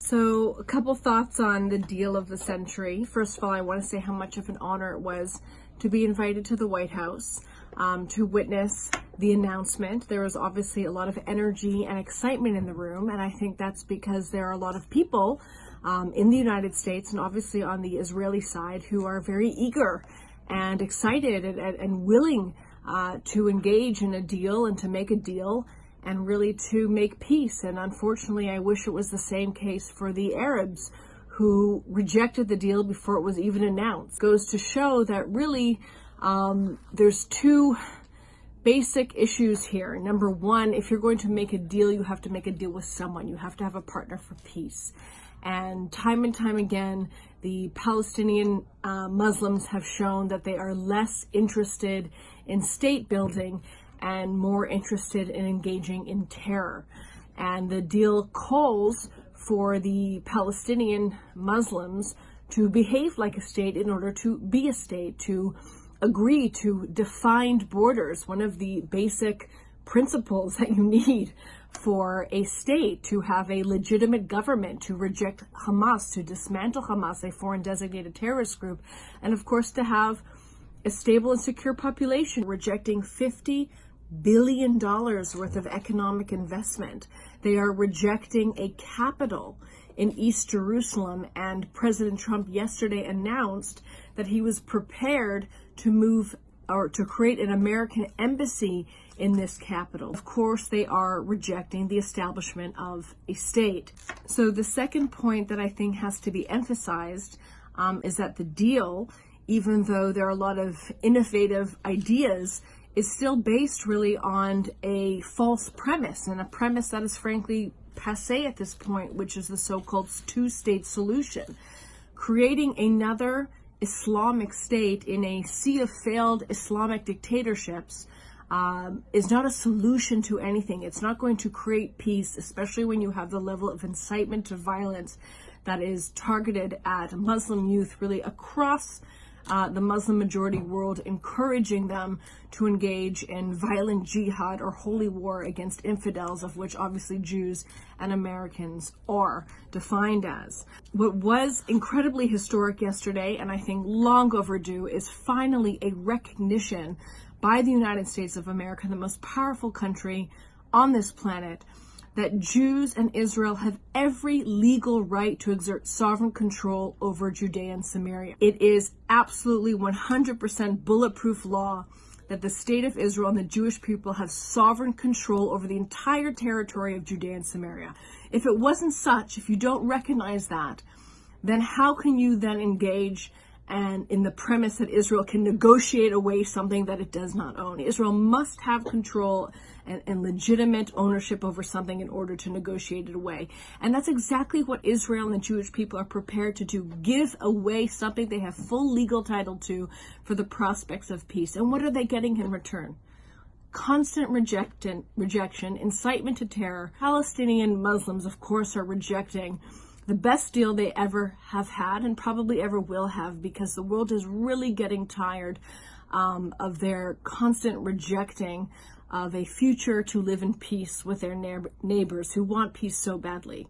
So a couple thoughts on the deal of the century. First of all, I want to say how much of an honor it was to be invited to the White House, to witness the announcement. There was obviously a lot of energy and excitement in the room, and I think that's because there are a lot of people in the United States and obviously on the Israeli side who are very eager and excited and willing to engage in a deal and to make a deal and really to make peace. And unfortunately, I wish it was the same case for the Arabs who rejected the deal before it was even announced. It goes to show that really there's two basic issues here. Number one, if you're going to make a deal, you have to make a deal with someone. You have to have a partner for peace. And time again, the Palestinian Muslims have shown that they are less interested in state building and more interested in engaging in terror. And the deal calls for the Palestinian Muslims to behave like a state in order to be a state, to agree to defined borders, one of the basic principles that you need for a state, to have a legitimate government, to reject Hamas, to dismantle Hamas, a foreign designated terrorist group, and of course to have a stable and secure population, rejecting $50 billion worth of economic investment. They are rejecting a capital in East Jerusalem, and President Trump yesterday announced that he was prepared to move or to create an American embassy in this capital. Of course, they are rejecting the establishment of a state. So the second point that I think has to be emphasized is that the deal, even though there are a lot of innovative ideas, is still based really on a false premise, and a premise that is frankly passé at this point, which is the so-called two-state solution. Creating another Islamic state in a sea of failed Islamic dictatorships is not a solution to anything. It's not going to create peace, especially when you have the level of incitement to violence that is targeted at Muslim youth really across the Muslim majority world, encouraging them to engage in violent jihad or holy war against infidels, of which obviously Jews and Americans are defined as. What was incredibly historic yesterday, and I think long overdue, is finally a recognition by the United States of America, the most powerful country on this planet, that Jews and Israel have every legal right to exert sovereign control over Judea and Samaria. It is absolutely 100% bulletproof law that the state of Israel and the Jewish people have sovereign control over the entire territory of Judea and Samaria. If it wasn't such, if you don't recognize that, then how can you then engage and in the premise that Israel can negotiate away something that it does not own? Israel must have control and legitimate ownership over something in order to negotiate it away. And that's exactly what Israel and the Jewish people are prepared to do: give away something they have full legal title to for the prospects of peace. And what are they getting in return? Constant rejection, incitement to terror. Palestinian Muslims, of course, are rejecting the best deal they ever have had and probably ever will have, because the world is really getting tired of their constant rejecting of a future to live in peace with their neighbors who want peace so badly.